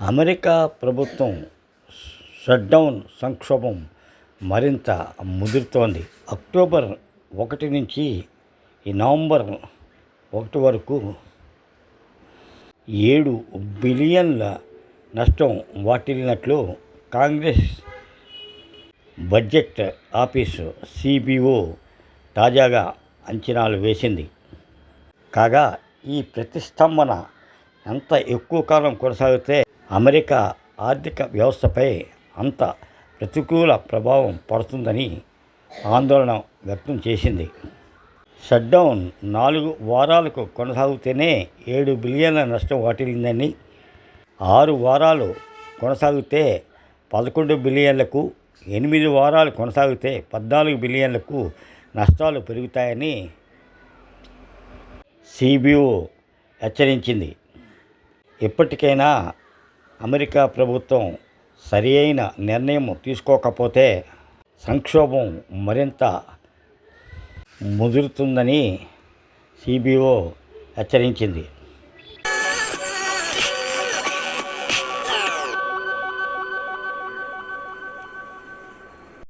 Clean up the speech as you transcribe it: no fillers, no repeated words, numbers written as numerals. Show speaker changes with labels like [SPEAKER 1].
[SPEAKER 1] America ప్రభుత్వం shutdown సంక్షోభం మరింత ముదురుతోంది. అక్టోబర్ 1 నుంచి నవంబర్ 1 వరకు 7 బిలియన్ల నష్టం వాటిల్లినట్లు కాంగ్రెస్ బడ్జెట్ ఆఫీసు సిబిఓ తాజాగా అంచనాలు వేసింది. కాగా ఈ ప్రతిష్టంభన ఎంత ఎక్కువ కాలం కొనసాగితే అమెరికా ఆర్థిక వ్యవస్థపై అంత ప్రతికూల ప్రభావం పడుతుందని ఆందోళన వ్యక్తం చేసింది. షట్డౌన్ 4 వారాలకు కొనసాగితేనే 7 బిలియన్ల నష్టం వాటిల్లిందని, 6 వారాలు కొనసాగితే 11 బిలియన్లకు, 8 వారాలు కొనసాగితే 14 బిలియన్లకు నష్టాలు పెరుగుతాయని సిబిఓ హెచ్చరించింది. ఇప్పటికైనా అమెరికా ప్రభుత్వం సరియైన నిర్ణయం తీసుకోకపోతే సంక్షోభం మరింత ముదురుతుందని సిబిఓ హెచ్చరించింది.